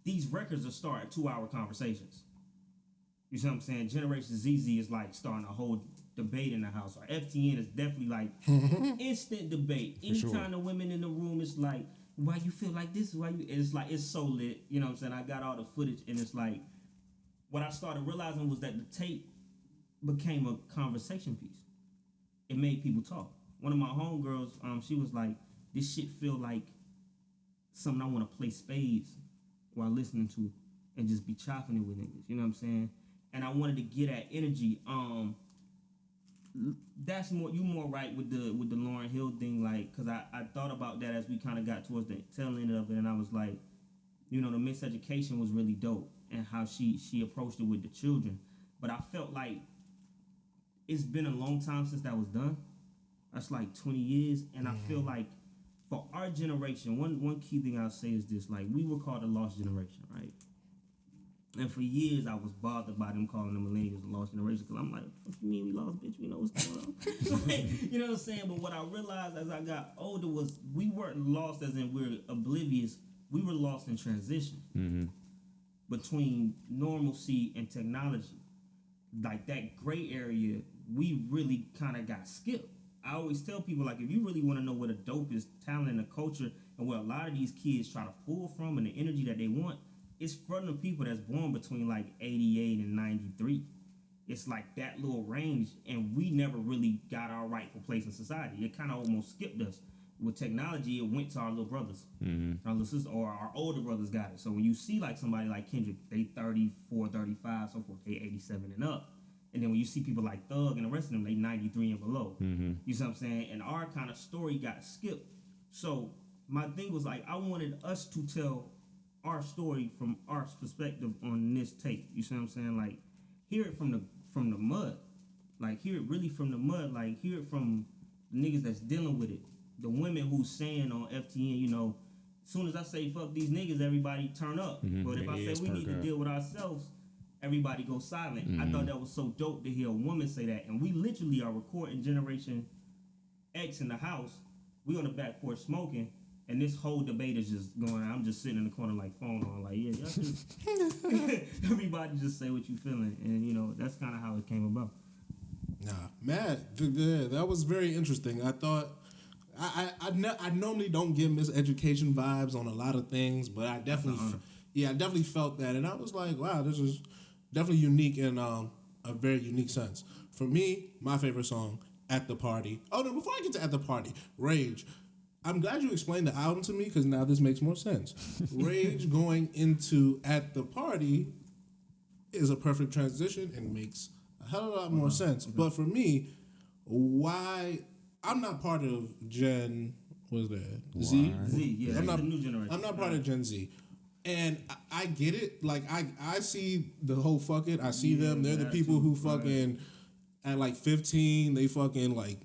these records are starting 2-hour conversations. You see what I'm saying? Generation ZZ is like starting a whole debate in the house. Or FTN is definitely like instant debate. Anytime the women in the room is like, why you feel like this? Why you? It's like, it's so lit. You know what I'm saying? I got all the footage and it's like, what I started realizing was that the tape became a conversation piece. It made people talk. One of my homegirls, she was like, this shit feel like something I want to play spades while listening to and just be chopping it with niggas, you know what I'm saying? And I wanted to get that energy. That's more right with the Lauryn Hill thing, like, cause I thought about that as we kind of got towards the tail end of it, and I was like, you know, the miseducation was really dope, and how she approached it with the children. But I felt like it's been a long time since that was done. That's like 20 years, and I feel like for our generation, one key thing I'll say is this: like, we were called the lost generation, right? And for years, I was bothered by them calling the millennials the lost generation, because I'm like, what you mean we lost, bitch? We know what's going on. Like, you know what I'm saying? But what I realized as I got older was we weren't lost as in we're oblivious. We were lost in transition between normalcy and technology. Like, that gray area, we really kind of got skipped. I always tell people, like, if you really want to know what a dope is, talent and a culture, and where a lot of these kids try to pull from and the energy that they want, it's from the people that's born between like 88 and 93. It's like that little range, and we never really got our rightful place in society. It kind of almost skipped us. With technology, it went to our little brothers, our little sisters, or our older brothers got it. So when you see like somebody like Kendrick, they 34, 35, so forth, they 87 and up. And then when you see people like Thug and the rest of them, they 93 and below. You see what I'm saying? And our kind of story got skipped. So my thing was like, I wanted us to tell our story from our perspective on this tape. You see what I'm saying? Like, hear it from the mud. Like, hear it really from the mud. Like, hear it from the niggas that's dealing with it. The women who's saying on FTN, you know, as soon as I say fuck these niggas, everybody turn up. But if I say we need to deal with ourselves, everybody goes silent. I thought that was so dope to hear a woman say that. And we literally are recording Generation X in the house. We on the back porch smoking. And this whole debate is just going on. I'm just sitting in the corner like phone on, like, yeah, y'all just everybody just say what you feeling. And, you know, that's kind of how it came about. Nah, Matt, that was very interesting. I thought, I normally don't get miseducation vibes on a lot of things, but I definitely felt that. And I was like, wow, this is definitely unique in a very unique sense. For me, my favorite song, At the Party. Oh, no, before I get to At the Party, Rage. I'm glad you explained the album to me, because now this makes more sense. Rage going into At the Party is a perfect transition and makes a hell of a lot more sense. But for me, why I'm not part of Gen What's that? Z? Z, yeah, I'm that's not the new generation. I'm not part of Gen Z. And I get it. Like I see the whole fuck it. I see them. They're the that people too, who fucking at like 15, they fucking like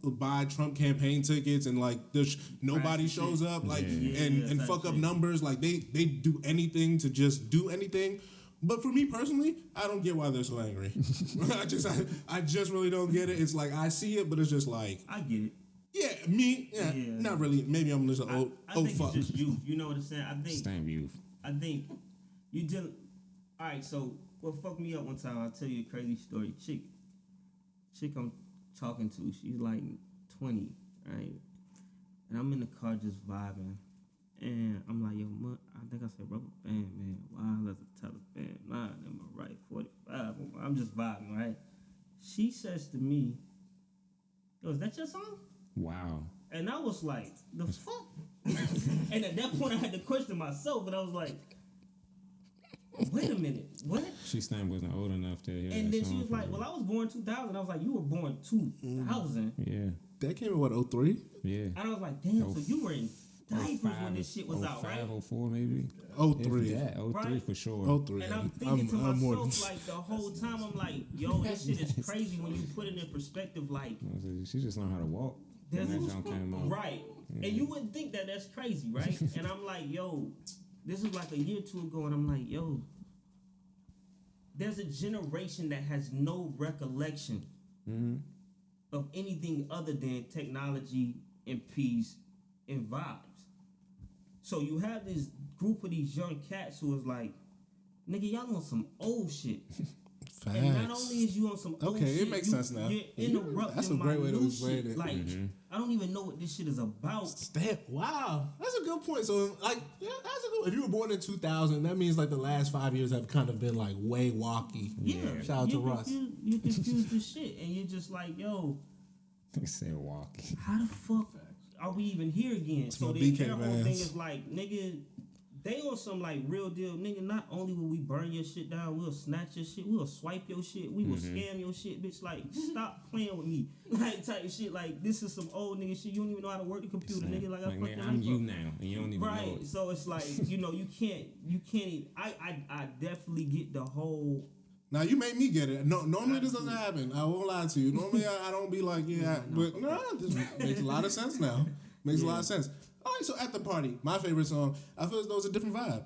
buy Trump campaign tickets and like there's nobody shows up like and fuck up numbers. Like they do anything to just do anything. But for me personally, I don't get why they're so angry. I just really don't get it. It's like I see it, but it's just like I get it. Yeah, not really. Maybe I'm just I old think fuck. it's just youth. You know what I'm saying? Same youth. I think you just. All right, so what fucked me up one time? I'll tell you a crazy story. Chick I'm talking to, she's like 20, right? And I'm in the car just vibing. And I'm like, yo, I think I said rubber band, man. Wow, that's a Taliban. Nah, am I right? 45. I'm just vibing, right? She says to me, yo, is that your song? Wow. And I was like, the fuck? And at that point, I had to question myself, and I was like, wait a minute, what? She still wasn't old enough to hear And that then she song was from like, you. well, I was born 2000. I was like, you were born 2000. Yeah. That came in what, 03? Yeah. And I was like, damn, so you were in diapers when this shit was out, right? 04 maybe? 03. Yeah, 03 Right. for sure. 03. And I'm thinking to I'm more than myself, like, the whole time, I'm like, yo, this shit is crazy when you put it in perspective, like, She just learned how to walk. there's When that song came out. right. And you wouldn't think that that's crazy, right? And I'm like, yo, this was like a year or two ago, and I'm like, yo, there's a generation that has no recollection of anything other than technology and peace and vibes. So you have this group of these young cats who is like, nigga, y'all on some old shit. Facts. And not only is you on some old Okay, it shit, makes sense now. You're interrupting That's a my great way to new explain shit. it. Like, I don't even know what this shit is about. Wow, that's a good point. So, like, yeah, that's a good. If you were born in 2000, that means like the last 5 years have kind of been like way walky. Yeah, Shout out to Russ. You confused the shit, and you're just like, yo, They said walking. how the fuck are we even here again? So my their BK whole mans. thing is like, nigga, they on some like real deal, nigga. Not only will we burn your shit down, we'll snatch your shit, we'll swipe your shit, we will scam your shit, bitch. Like, stop playing with me, like type shit. Like, this is some old nigga shit. You don't even know how to work the computer, nigga. Like, I fucking I'm you now, and you don't even know right. it. So it's like, you know, you can't. Even, I definitely get the whole. Now you made me get it. No, normally this doesn't happen. I won't lie to you. Normally I don't be like, but no, this makes a lot of sense now. Makes a lot of sense. All right, so at the party, my favorite song, I feel as though it's a different vibe.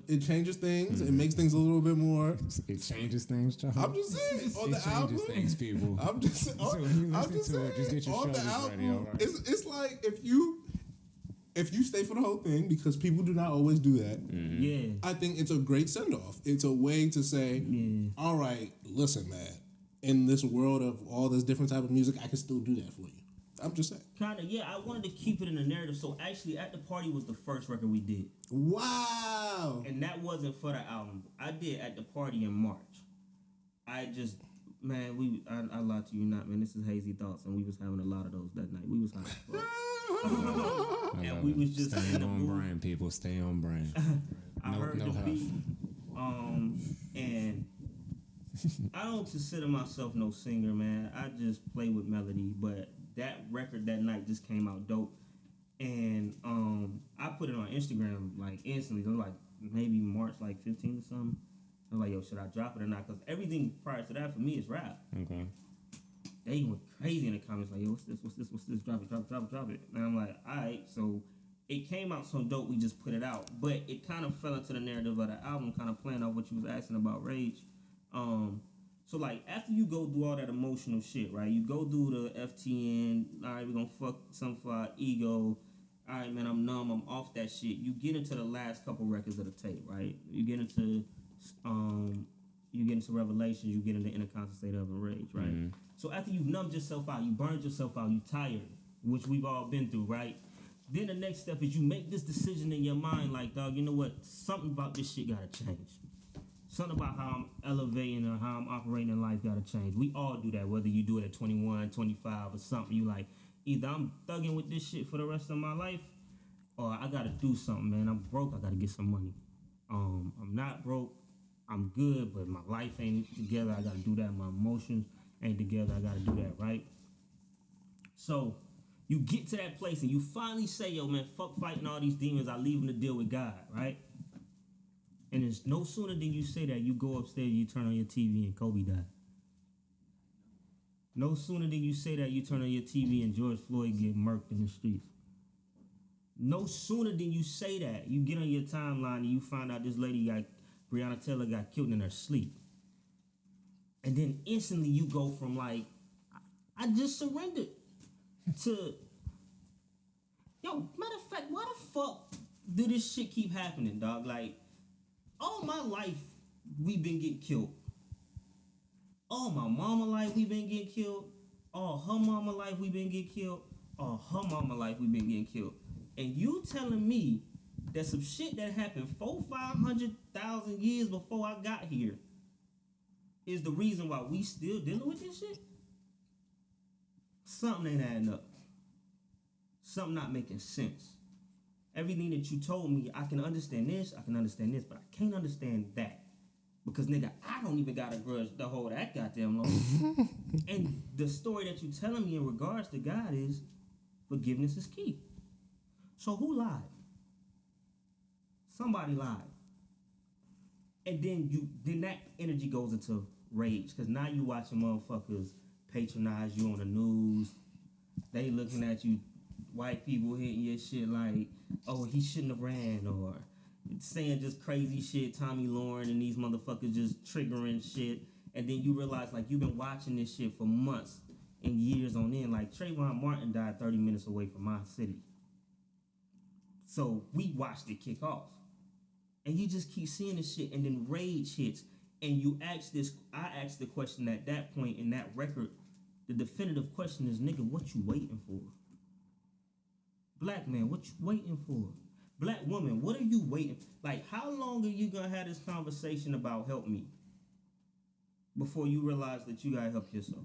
It changes things. It makes things a little bit more. It changes things, Charles. I'm just saying on the It changes album. things, people. I'm just. So when you I'm listen just to it, just saying, get your on the shoulders album, ready, all right? it's like if you stay for the whole thing, because people do not always do that. Yeah. I think it's a great send off. It's a way to say, all right, listen, man. In this world of all this different type of music, I can still do that for you. I'm just saying. Kinda, yeah. I wanted to keep it in the narrative. So actually, At the Party was the first record we did, Wow. and that wasn't for the album. I did At the Party in March. I just, man, I lied to you not, man. This is Hazy Thoughts, and we was having a lot of those that night. We was high as fuck. And we was just Stay in the on booth. brand, people. Stay on brand. I heard no the huff. beat, and I don't consider myself no singer, man. I just play with melody. But that record that night just came out dope, and I put it on Instagram like instantly. It was like maybe March like 15th or something. I was like, yo, should I drop it or not? Because everything prior to that for me is rap. Okay. They went crazy in the comments like, yo, what's this? Drop it. And I'm like, all right. So it came out so dope, we just put it out. But it kind of fell into the narrative of the album, kind of playing off what you was asking about Rage. So like after you go do all that emotional shit, right? You go do the FTN, all right, we're gonna fuck some for our ego. All right, man, I'm numb, I'm off that shit. You get into the last couple records of the tape, right? You get into Revelations, you get into Interconstant State of Rage, right? Mm-hmm. So after you've numbed yourself out, you burned yourself out, you tired, which we've all been through, right? Then the next step is you make this decision in your mind, like, dog, you know what? Something about this shit gotta change. Something about how I'm elevating or how I'm operating in life gotta change. We all do that, whether you do it at 21, 25 or something. You like, either I'm thugging with this shit for the rest of my life, or I gotta do something, man. I'm broke, I gotta get some money. I'm not broke, I'm good, but my life ain't together. I gotta do that. My emotions ain't together. I gotta do that, right? So You get to that place and you finally say, yo, man, fuck fighting all these demons. I leave them to deal with God, right? And it's no sooner than you say that, you go upstairs, you turn on your TV and Kobe died. No sooner than you say that, you turn on your TV and George Floyd get murked in the streets. No sooner than you say that, you get on your timeline and you find out this lady Breonna Taylor got killed in her sleep. And then instantly you go from like, I just surrendered to, yo, matter of fact, why the fuck do this shit keep happening, dog? Like, all my life, we been getting killed. All my mama life, we been getting killed. All her mama life, we been getting killed. All her mama life, we been getting killed. And you telling me that some shit that happened 400,000-500,000 years before I got here is the reason why we still dealing with this shit? Something ain't adding up. Something not making sense. Everything that you told me, I can understand this, but I can't understand that. Because, nigga, I don't even got a grudge to hold that goddamn long. And the story that you telling me in regards to God is forgiveness is key. So who lied? Somebody lied. And then that energy goes into rage. Because now you watching motherfuckers patronize you on the news. They looking at you, white people hitting your shit like, oh, he shouldn't have ran, or saying just crazy shit, Tommy Lauren and these motherfuckers just triggering shit. And then you realize, like, you've been watching this shit for months and years on end. Like, Trayvon Martin died 30 minutes away from my city. So we watched it kick off. And you just keep seeing this shit, and then rage hits. And I asked the question at that point in that record. The definitive question is, nigga, what you waiting for? Black man, what you waiting for? Black woman, what are you waiting? Like, how long are you gonna have this conversation about help me before you realize that you gotta help yourself?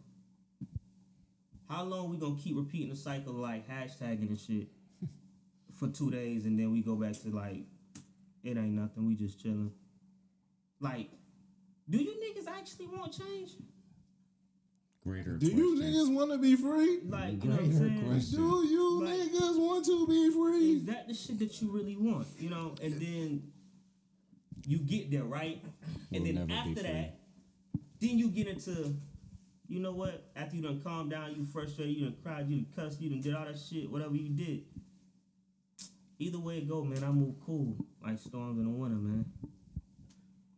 How long we gonna keep repeating the cycle of like hashtagging and shit for 2 days, and then we go back to like, it ain't nothing, we just chilling? Like, do you niggas actually want change? Greater Do you niggas want to be free? Like, you know what I'm saying? Question. Do you Like, niggas want to be free? is that the shit that you really want? You know, and then you get there, right? And We'll then never be after free. that, then you get into, you know what? After you done calmed down, you frustrated, you done cried, you done cussed, you done did all that shit, whatever you did. Either way it go, man, I move cool like storms in the winter, man.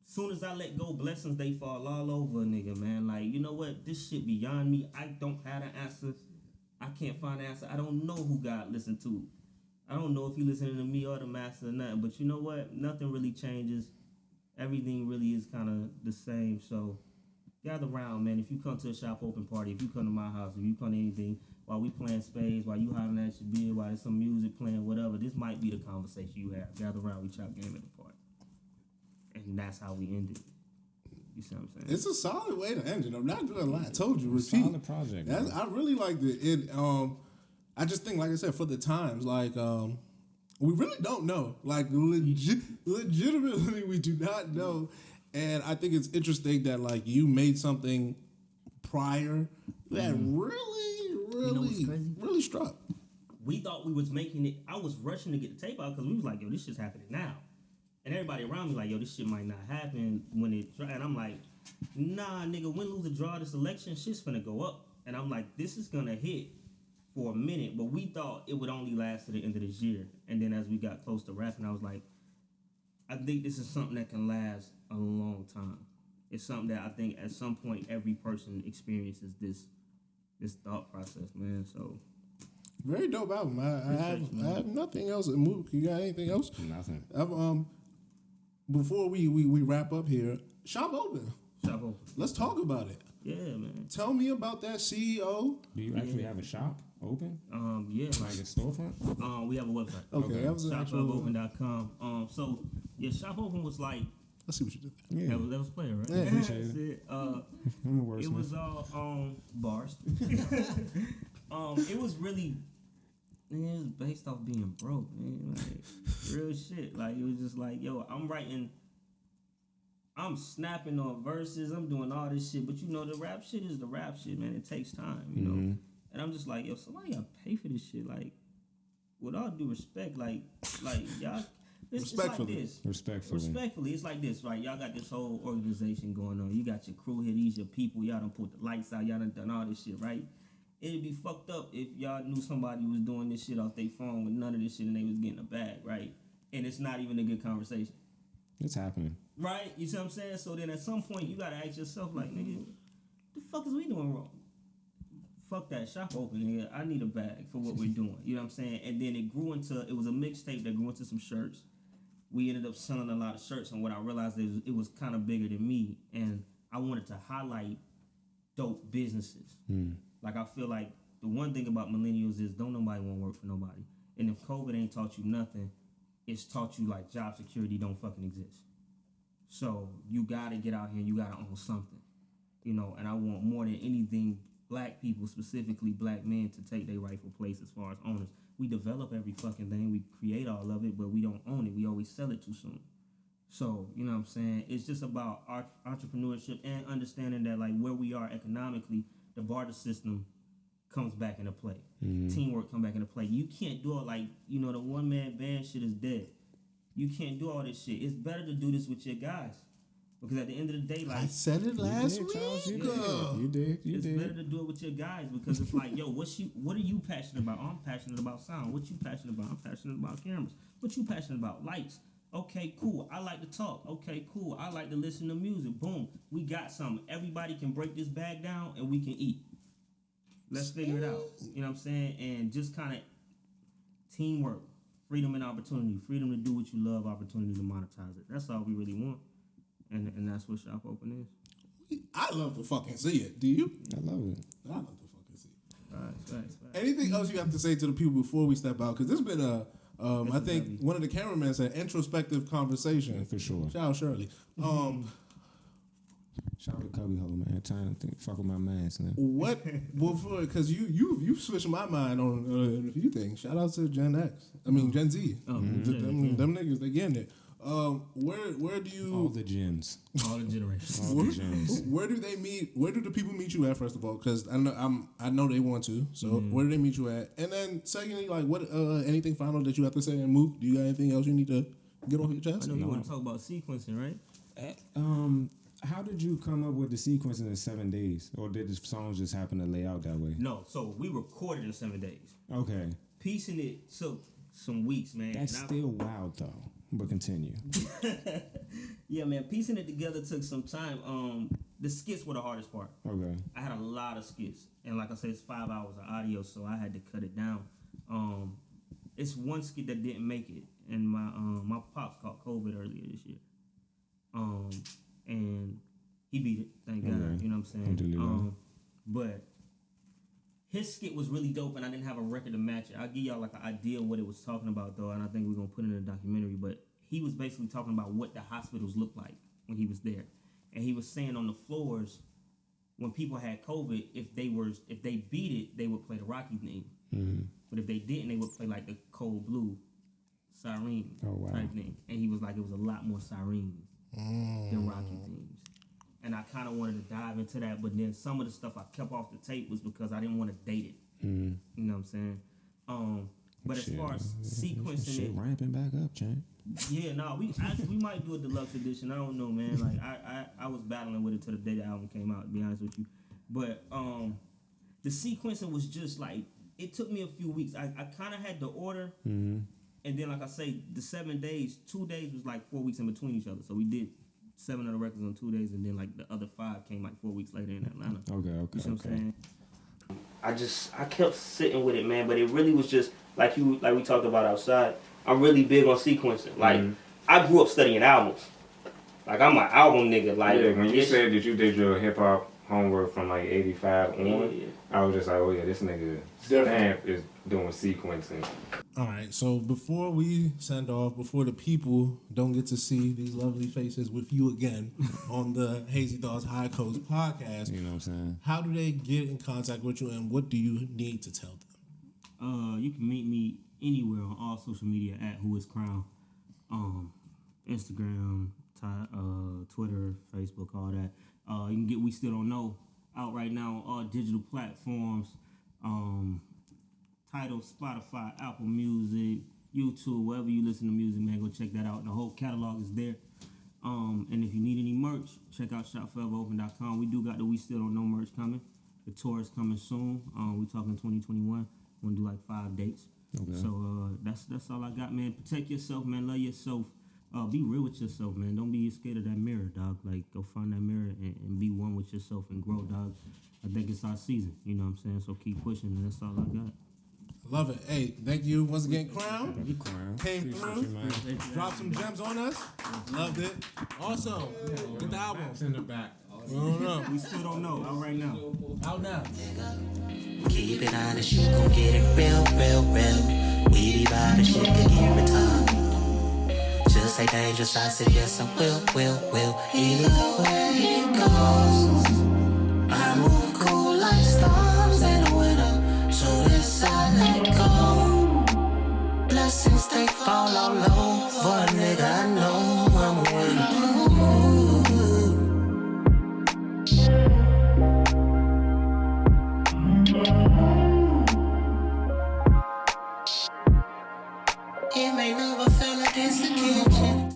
Soon as I let go, blessings, they fall all over a nigga, man. Like, you know what? This shit beyond me. I don't have the answer. I can't find the answer. I don't know who God listened to. I don't know if he listening to me or the master or nothing. But you know what? Nothing really changes. Everything really is kind of the same. So gather around, man. If you come to a shop open party, if you come to my house, if you come to anything, while we playing spades, while you hollering at your beer, while there's some music playing, whatever, this might be the conversation you have. Gather around, we chop game at the party. And that's how we ended it. You see what I'm saying? It's a solid way to end it. I'm not gonna lie. I told you, repeat. Solid project. That's, bro. I really liked it. I just think, like I said, for the times, like we really don't know. Like legitimately, we do not know. And I think it's interesting that like you made something prior that really struck. We thought we was making it. I was rushing to get the tape out because we was like, yo, this shit's happening now. And everybody around me like, yo, this shit might not happen when it. And I'm like, nah, nigga, win, lose, or draw this election, shit's finna go up. And I'm like, this is gonna hit for a minute. But we thought it would only last to the end of this year. And then as we got close to rapping, I was like, I think this is something that can last a long time. It's something that I think at some point every person experiences this thought process, man. So Very dope album. I have nothing else. Mook, you got anything else? Nothing. Before we wrap up here, shop open. shop open. Let's talk about it. Yeah, man. Tell me about that CEO. Do you actually have a shop open? Yeah, Like a storefront? we have a website. Okay, that was an actual. ShopOpen.com. So yeah, Shop Open was like Let's see what you did. Yeah. that was player, right? Yeah, appreciate it. That's it. I'm a wordsmith. It was all bars. It was really, it was based off being broke, man. Like real shit. Like it was just like, yo, I'm snapping on verses, I'm doing all this shit, but you know the rap shit is the rap shit, man. It takes time, you know. And I'm just like, yo, somebody gotta pay for this shit. Like, with all due respect, like y'all, it's like this. Respectfully, it's like this, right? Y'all got this whole organization going on. You got your crew here, these your people. Y'all done put the lights out. Y'all done all this shit, right? It'd be fucked up if y'all knew somebody was doing this shit off their phone with none of this shit and they was getting a bag, right? And it's not even a good conversation. It's happening. Right? You see what I'm saying? So then at some point, you gotta ask yourself, like, nigga, the fuck is we doing wrong? Fuck that, shop open here. I need a bag for what we're doing. You know what I'm saying? And then it grew into, it was a mixtape that grew into some shirts. We ended up selling a lot of shirts, and what I realized is it was kind of bigger than me, and I wanted to highlight dope businesses. Like, I feel like the one thing about millennials is don't nobody want to work for nobody. And if COVID ain't taught you nothing, it's taught you, like, job security don't fucking exist. So you got to get out here and you got to own something, you know, and I want more than anything black people, specifically black men, to take their rightful place as far as owners. We develop every fucking thing. We create all of it, but we don't own it. We always sell it too soon. So, you know what I'm saying? It's just about entrepreneurship and understanding that, like, where we are economically, the barter system comes back into play. Teamwork come back into play. You can't do it like, you know, the one-man band shit is dead. You can't do all this shit. It's better to do this with your guys. Because at the end of the day, like... I said it last week. You did. It's better to do it with your guys because it's like, yo, what are you passionate about? Oh, I'm passionate about sound. What you passionate about? I'm passionate about cameras. What you passionate about? Lights. Okay, cool. I like to talk. Okay, cool. I like to listen to music. Boom. We got something. Everybody can break this bag down and we can eat. Let's figure it out. You know what I'm saying? And just kind of teamwork, freedom and opportunity. Freedom to do what you love, opportunity to monetize it. That's all we really want. And that's what Shop Open is. I love to fucking see it. Do you? I love it. I love to fucking see it. All right, thanks. Anything else you have to say to the people before we step out? Because this has been I think one of the cameramen said introspective conversation. Yeah, for sure. Shout out Shirley. Shout out to Cubby Hole, man. Trying to fuck with my mans, man. What? Well, because you switched my mind on a few things. Shout out to Gen X. I mean Gen Z. Them niggas, they getting it. Where do you? All the gens. All the generations. All the gens. Where do they meet? Where do the people meet you at? First of all, because I know they want to. So where do they meet you at? And then secondly, like what? Anything final that you have to say and move? Do you got anything else you need to get off your chest? I know you want to talk about sequencing, right? How did you come up with the sequencing in 7 days, or did the songs just happen to lay out that way? No, so we recorded in 7 days. Okay. Piecing it took some weeks, man. That's still wild though. But continue. Yeah, man. Piecing it together took some time. The skits were the hardest part. Okay. I had a lot of skits, and like I said, it's 5 hours of audio, so I had to cut it down. It's one skit that didn't make it, and my pops caught COVID earlier this year. And he beat it, thank God. Okay. You know what I'm saying? But his skit was really dope, and I didn't have a record to match it. I'll give y'all like an idea of what it was talking about, though, and I think we're going to put it in a documentary. But he was basically talking about what the hospitals looked like when he was there. And he was saying on the floors, when people had COVID, if they beat it, they would play the Rocky theme. Mm-hmm. But if they didn't, they would play like the Cold Blue siren type thing. And he was like, it was a lot more sirens than Rocky themes. And I kind of wanted to dive into that, but then some of the stuff I kept off the tape was because I didn't want to date it. You know what I'm saying? But as far as sequencing it, ramping back up, Chan. Yeah, no, we might do a deluxe edition. I don't know, man. Like I was battling with it till the day the album came out, to be honest with you. But the sequencing was just like, it took me a few weeks. I kind of had the order, and then like I say, the 7 days, 2 days was like 4 weeks in between each other. So we did 7 of the records on 2 days, and then like the other 5 came like 4 weeks later in Atlanta. Okay. You know what I'm saying? I kept sitting with it, man, but it really was just like we talked about outside. I'm really big on sequencing. Like I grew up studying albums. Like I'm an album nigga. Like when you said that you did your hip hop homework from like 85 on, I was just like, oh yeah, this nigga Stamp is doing sequencing. All right, so before we send off, before the people don't get to see these lovely faces with you again on the Hazy Thoughts High Coast podcast, you know what I'm saying? How do they get in contact with you, and what do you need to tell them? You can meet me anywhere on all social media at Who Is Crown, Instagram, Twitter, Facebook, all that. You can get We Still Don't Know out right now on all digital platforms. Tidal, Spotify, Apple Music, YouTube, wherever you listen to music, man, go check that out. The whole catalog is there. And if you need any merch, check out shopforeveropen.com. We do got the We Still Don't Know merch coming. The tour is coming soon. We talking 2021. We're gonna do like 5 dates. Okay. So that's all I got, man. Protect yourself, man. Love yourself. Be real with yourself, man. Don't be scared of that mirror, dog. Like, go find that mirror and be one with yourself and grow, dog. I think it's our season. You know what I'm saying? So keep pushing, and that's all I got. Love it. Hey, thank you once again, Crown. You Crown. Came Appreciate through, you, man. dropped some gems on us. Loved it. Also, get the album. Maps in the back. We don't know. We still don't know. Out right now. Out now. Keep it honest, you gon' get it real, real, real. We be by the shit to get retarded. Just say dangerous, I said yes, I will. Either way it goes. I move cool like stars in the winter, so this I let go. Blessings they fall all over, nigga, I know I'm a winner. It may never feel like this again.